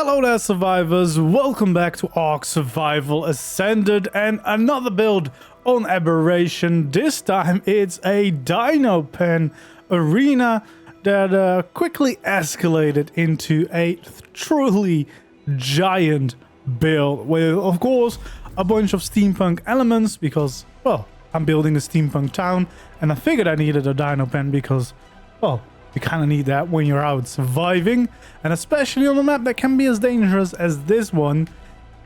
Hello there, survivors. Welcome back to ARK Survival Ascended and another build on Aberration. This time it's a dino pen arena that quickly escalated into a truly giant build with, of course, a bunch of steampunk elements because, well, I'm building a steampunk town and I figured I needed a dino pen because, well, you kind of need that when you're out surviving, and especially on a map that can be as dangerous as this one.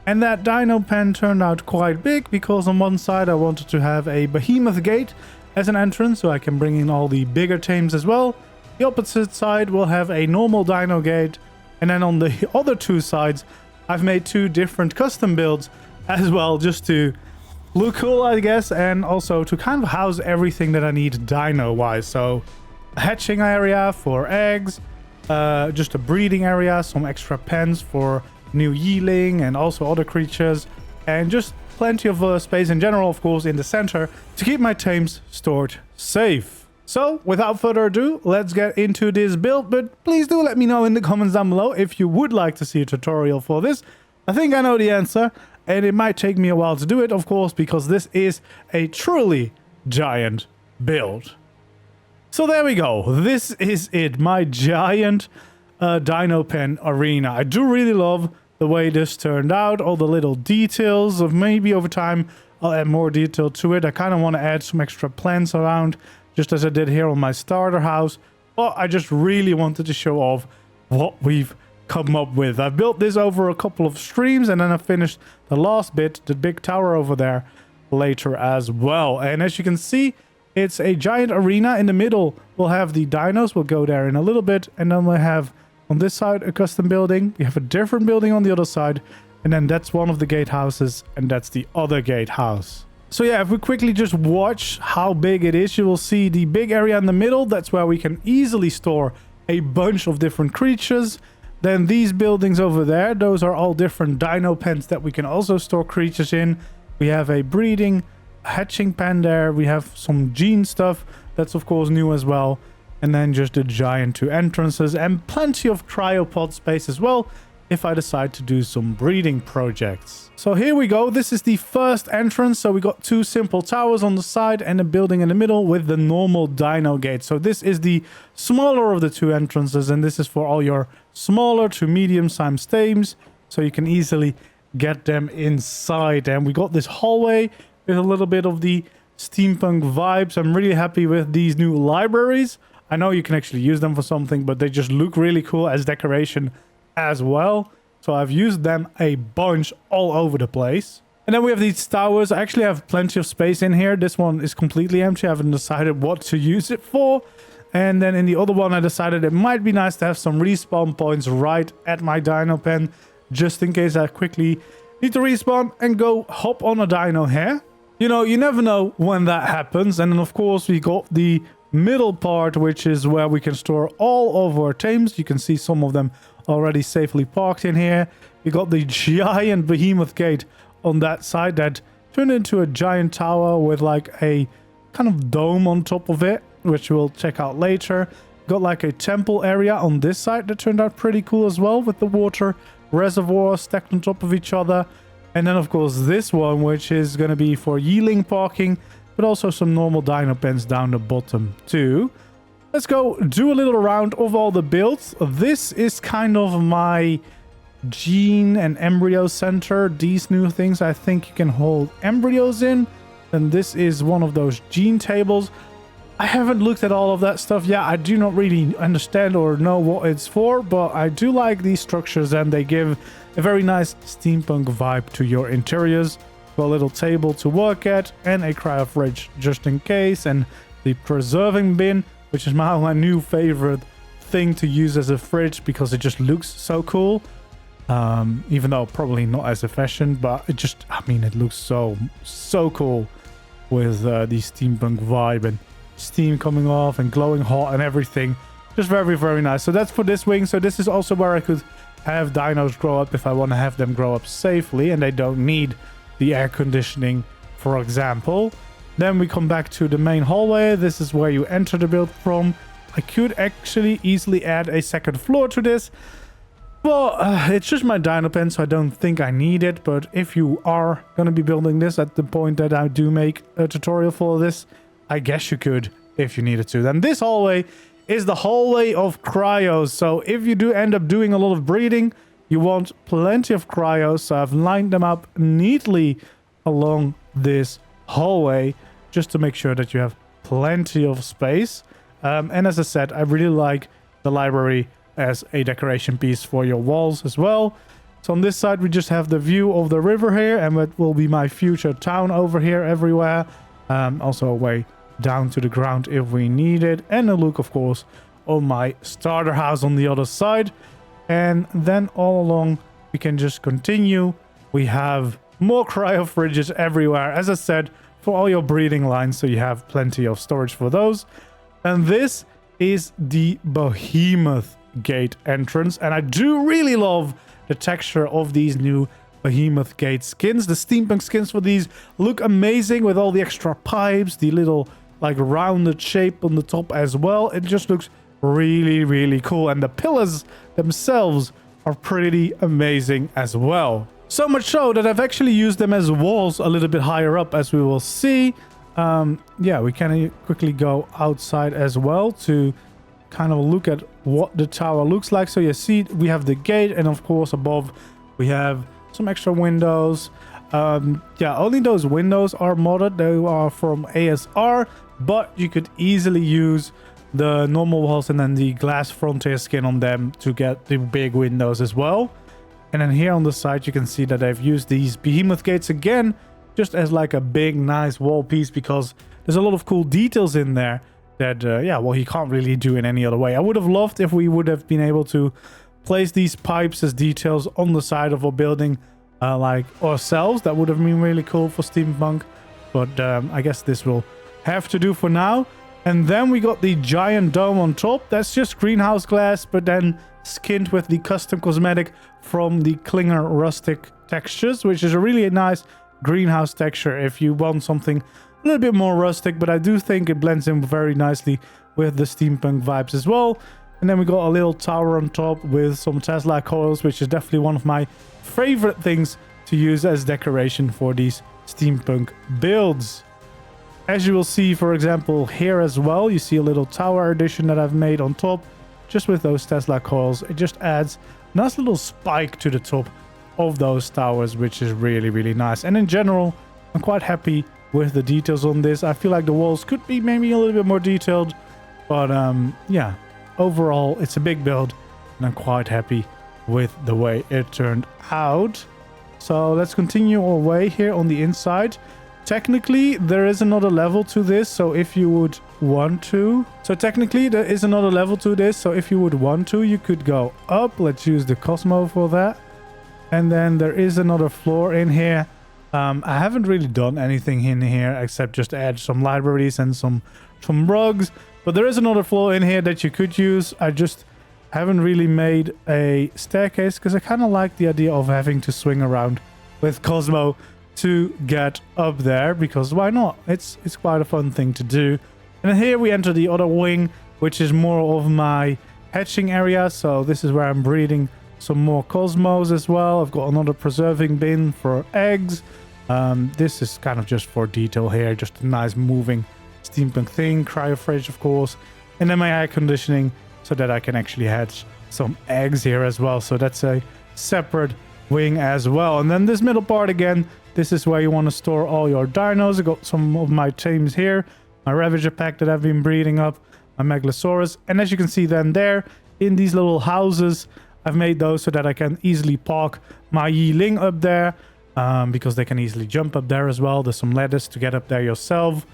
And that dino pen turned out quite big because on one side I wanted to have a Behemoth gate as an entrance so I can bring in all the bigger tames as well. The opposite side will have a normal dino gate, and then on the other two sides I've made two different custom builds as well, just to look cool, I guess, and also to kind of house everything that I need dino wise. So a hatching area for eggs, just a breeding area, some extra pens for new Yi Ling and also other creatures, and just plenty of space in general, of course, in the center to keep my tames stored safe. So without further ado, let's get into this build, but please do let me know in the comments down below if you would like to see a tutorial for this. I think I know the answer, and it might take me a while to do it, of course, because this is a truly giant build. So there we go. This is it, my giant dino pen arena. I do really love the way this turned out, all the little details. Of maybe over time I'll add more detail to it. I kind of want to add some extra plants around, just as I did here on my starter house. But I just really wanted to show off what we've come up with. I built this over a couple of streams, and then I finished the last bit, the big tower over there, later as well. And as you can see, it's a giant arena. In the middle, we'll have the dinos. We'll go there in a little bit. And then we'll have on this side a custom building. We have a different building on the other side. And then that's one of the gatehouses. And that's the other gatehouse. So yeah, if we quickly just watch how big it is, you will see the big area in the middle. That's where we can easily store a bunch of different creatures. Then these buildings over there, those are all different dino pens that we can also store creatures in. We have a breeding, hatching pen there. We have some gene stuff that's of course new as well, and then just the giant two entrances and plenty of cryopod space as well if I decide to do some breeding projects. So here we go. This is the first entrance. So we got two simple towers on the side and a building in the middle with the normal dino gate. So this is the smaller of the two entrances, and this is for all your smaller to medium-sized tames, so you can easily get them inside. And we got this hallway with a little bit of the steampunk vibes. I'm really happy with these new libraries. I know you can actually use them for something, but they just look really cool as decoration as well. So I've used them a bunch all over the place. And then we have these towers. I actually have plenty of space in here. This one is completely empty. I haven't decided what to use it for. And then in the other one, I decided it might be nice to have some respawn points right at my dino pen, just in case I quickly need to respawn and go hop on a dino here. You know, you never know when that happens. And then, of course, we got the middle part, which is where we can store all of our tames. You can see some of them already safely parked in here. We got the giant Behemoth gate on that side that turned into a giant tower with like a kind of dome on top of it, which we'll check out later. Got like a temple area on this side that turned out pretty cool as well, with the water reservoirs stacked on top of each other. And then, of course, this one, which is going to be for Yi Ling parking, but also some normal dino pens down the bottom too. Let's go do a little round of all the builds. This is kind of my gene and embryo center. These new things, I think you can hold embryos in. And this is one of those gene tables. I haven't looked at all of that stuff yet. I do not really understand or know what it's for, but I do like these structures and they give a very nice steampunk vibe to your interiors. Got a little table to work at and a cryo fridge just in case, and the preserving bin, which is my new favorite thing to use as a fridge because it just looks so cool. Even though probably not as efficient, but it just, I mean, it looks so cool with the steampunk vibe and steam coming off and glowing hot and everything. Just very nice. So that's for this wing. So this is also where I could have dinos grow up if I want to have them grow up safely and they don't need the air conditioning, for example. Then we come back to the main hallway. This is where you enter the build from. I could actually easily add a second floor to this, But it's just my dino pen, so I don't think I need it. But if you are going to be building this at the point that I do make a tutorial for this, I guess you could if you needed to. Then this hallway is the hallway of cryos. So if you do end up doing a lot of breeding, you want plenty of cryos. So I've lined them up neatly along this hallway just to make sure that you have plenty of space. And as I said, I really like the library as a decoration piece for your walls as well. So on this side, we just have the view of the river here, and that will be my future town over here everywhere. Also a way down to the ground if we need it. And a look, of course, on my starter house on the other side. And then all along, we can just continue. We have more cryo fridges everywhere, as I said, for all your breeding lines, so you have plenty of storage for those. And this is the Behemoth gate entrance, and I do really love the texture of these new Behemoth gate skins. The steampunk skins for these look amazing with all the extra pipes, the little like rounded shape on the top as well. It just looks really, really cool, and the pillars themselves are pretty amazing as well. So much so that I've actually used them as walls a little bit higher up, as we will see. Yeah, we can quickly go outside as well to kind of look at what the tower looks like. So you see we have the gate, and of course above we have some extra windows. Yeah, only those windows are modded. They are from ASR, but you could easily use the normal walls and then the glass frontier skin on them to get the big windows as well. And then here on the side you can see that I've used these Behemoth gates again just as like a big nice wall piece, because there's a lot of cool details in there that yeah, well, you can't really do in any other way. I would have loved if we would have been able to place these pipes as details on the side of our building like ourselves. That would have been really cool for Steampunk, but I guess this will have to do for now. And then we got the giant dome on top. That's just greenhouse glass, but then skinned with the custom cosmetic from the Klinger Rustic Textures, which is a really nice greenhouse texture if you want something a little bit more rustic, but I do think it blends in very nicely with the steampunk vibes as well. And then we got a little tower on top with some Tesla coils, which is definitely one of my favorite things to use as decoration for these steampunk builds. As you will see, for example, here as well, you see a little tower addition that I've made on top, just with those Tesla coils. It just adds a nice little spike to the top of those towers, which is really, really nice. And in general, I'm quite happy with the details on this. I feel like the walls could be maybe a little bit more detailed, but yeah, overall it's a big build and I'm quite happy with the way it turned out. So let's continue our way here on the inside. Technically there is another level to this, so if you would want to, you could go up. Let's use the Cosmo for that. And then there is another floor in here. I haven't really done anything in here except just add some libraries and some rugs, but there is another floor in here that you could use. I just haven't really made a staircase because I kind of like the idea of having to swing around with Cosmo to get up there, because why not? It's quite a fun thing to do. And then here we enter the other wing, which is more of my hatching area. So this is where I'm breeding some more Cosmos as well. I've got another preserving bin for eggs. This is kind of just for detail here, just a nice moving steampunk thing. Cryo fridge, of course, and then my air conditioning so that I can actually hatch some eggs here as well. So that's a separate wing as well. And then this middle part again, this is where you want to store all your dinos. I got some of my tames here, my Ravager pack that I've been breeding up, my Megalosaurus, and as you can see then there in these little houses, I've made those so that I can easily park my Yi Ling up there, because they can easily jump up there as well. There's some ladders to get up there yourself.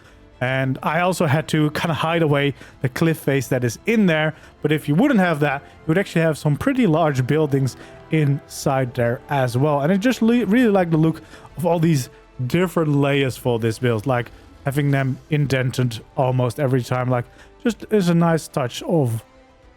And I also had to kind of hide away the cliff face that is in there. But if you wouldn't have that, you would actually have some pretty large buildings inside there as well. And I just really like the look of all these different layers for this build, like having them indented almost every time. Like, just is a nice touch of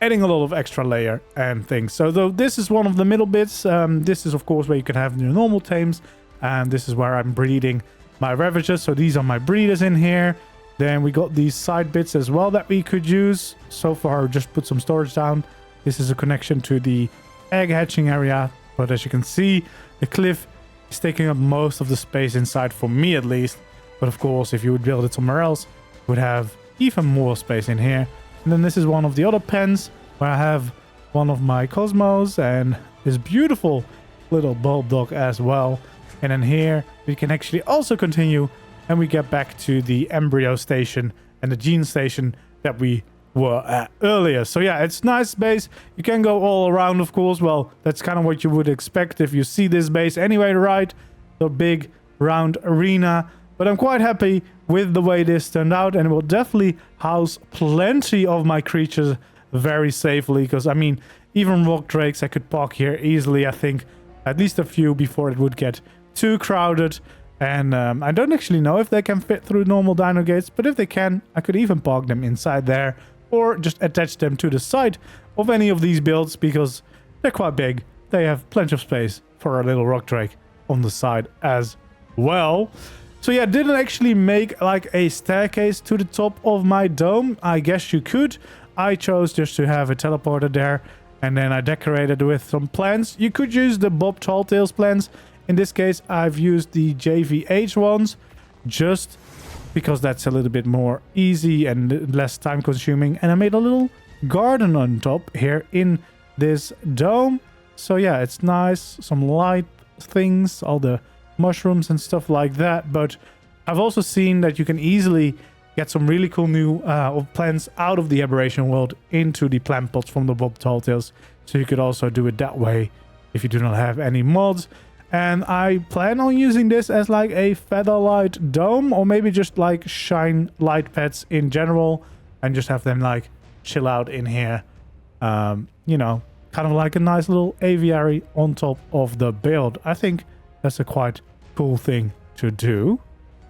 adding a lot of extra layer and things. So though this is one of the middle bits, this is of course where you can have your normal tames, and this is where I'm breeding my Ravagers. So these are my breeders in here. Then we got these side bits as well that we could use. So far just put some storage down. This is a connection to the egg hatching area. But as you can see, the cliff is taking up most of the space inside, for me at least. But of course, if you would build it somewhere else, you would have even more space in here. And then this is one of the other pens where I have one of my Cosmos and this beautiful little bulb dog as well. And then here we can actually also continue and we get back to the embryo station and the gene station that we were at earlier. So yeah, it's nice base. You can go all around, of course. Well, that's kind of what you would expect if you see this base anyway, right? The big round arena. But I'm quite happy with the way this turned out, and it will definitely house plenty of my creatures very safely, because I mean, even rock drakes I could park here easily. I think at least a few before it would get too crowded. And I don't actually know if they can fit through normal dino gates, but if they can, I could even park them inside there or just attach them to the side of any of these builds, because they're quite big. They have plenty of space for a little rock drake on the side as well. So yeah, didn't actually make like a staircase to the top of my dome. I guess you could. I chose just to have a teleporter there, and then I decorated with some plants. You could use the Bob Talltails plants. In this case, I've used the JVH ones just because that's a little bit more easy and less time consuming. And I made a little garden on top here in this dome. So yeah, it's nice. Some light things, all the mushrooms and stuff like that. But I've also seen that you can easily get some really cool new plants out of the aberration world into the plant pots from the Bob Talltails. So you could also do it that way if you do not have any mods. And I plan on using this as like a featherlight dome, or maybe just like shine light pets in general and just have them like chill out in here. You know, kind of like a nice little aviary on top of the build. I think that's a quite cool thing to do.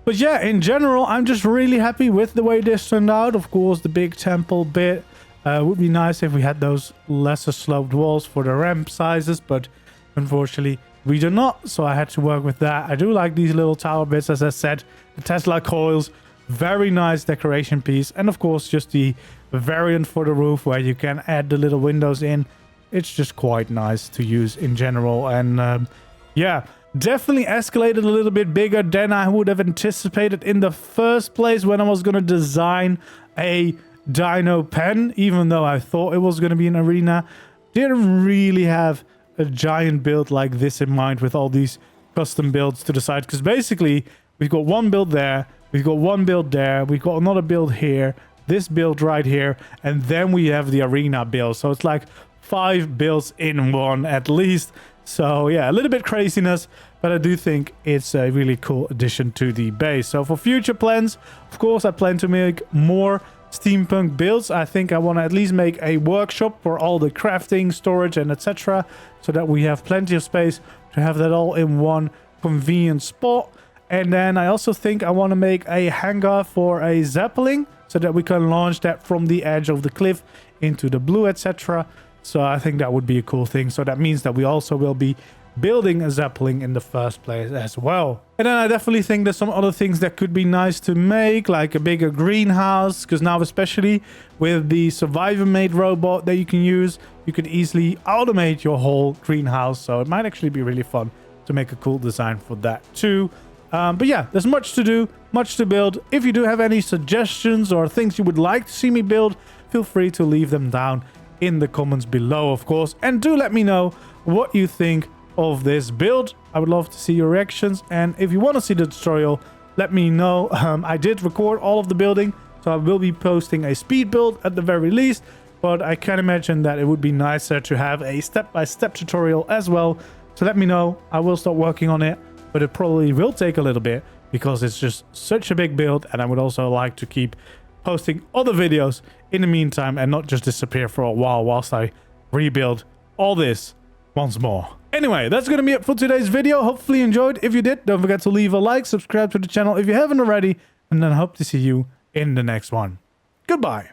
But yeah, in general, I'm just really happy with the way this turned out. Of course, the big temple bit would be nice if we had those lesser sloped walls for the ramp sizes, but unfortunately we do not, so I had to work with that. I do like these little tower bits, as I said. The Tesla coils, very nice decoration piece. And of course, just the variant for the roof where you can add the little windows in. It's just quite nice to use in general. And yeah, definitely escalated a little bit bigger than I would have anticipated in the first place when I was going to design a dino pen, even though I thought it was going to be an arena. Didn't really have a giant build like this in mind with all these custom builds to the side, because basically we've got one build there, we've got one build there, we've got another build here, this build right here, and then we have the arena build. So it's like 5 builds in one at least. So yeah, a little bit craziness, but I do think it's a really cool addition to the base. So for future plans, of course, I plan to make more steampunk builds. I think I want to at least make a workshop for all the crafting, storage, and etc., so that we have plenty of space to have that all in one convenient spot. And then I also think I want to make a hangar for a zeppelin, so that we can launch that from the edge of the cliff into the blue, etc. So I think that would be a cool thing. So that means that we also will be building a zeppelin in the first place as well. And then I definitely think there's some other things that could be nice to make, like a bigger greenhouse, because now especially with the Survivor Made robot that you can use, you could easily automate your whole greenhouse. So it might actually be really fun to make a cool design for that too. But yeah, there's much to do, much to build. If you do have any suggestions or things you would like to see me build, feel free to leave them down in the comments below, of course. And do let me know what you think of this build. I would love to see your reactions, and if you want to see the tutorial, let me know. I did record all of the building, so I will be posting a speed build at the very least, but I can imagine that it would be nicer to have a step-by-step tutorial as well. So let me know. I will start working on it, but it probably will take a little bit because it's just such a big build, and I would also like to keep posting other videos in the meantime and not just disappear for a while whilst I rebuild all this once more. Anyway, that's going to be it for today's video. Hopefully you enjoyed. If you did, don't forget to leave a like, subscribe to the channel if you haven't already, and then I hope to see you in the next one. Goodbye.